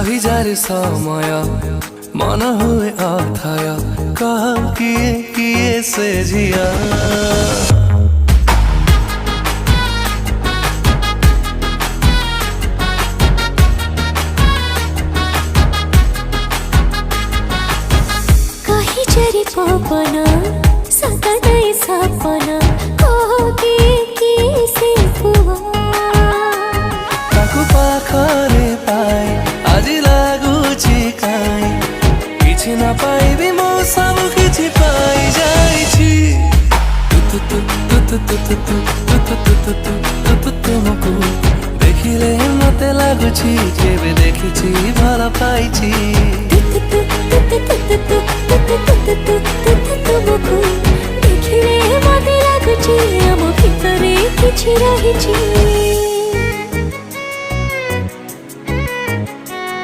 ରହିଯାରେ ସମୟ मन हुए अथय कह किए किए से जिया कही जरी पवन सतनै सपन कह किए से पुआ ताकु पाखरे पाए आज लागुछि काई किछि न पाइबी मो सब किछि पाई जाइछि तु तु तु तु तु तु तु तु तु तु तु तु तु तुमको देखिले मते लागुछि जेबे देखिछि भल पाइछि तुमको देखिले मते लागुछि आम भितरे किछि रहिछि।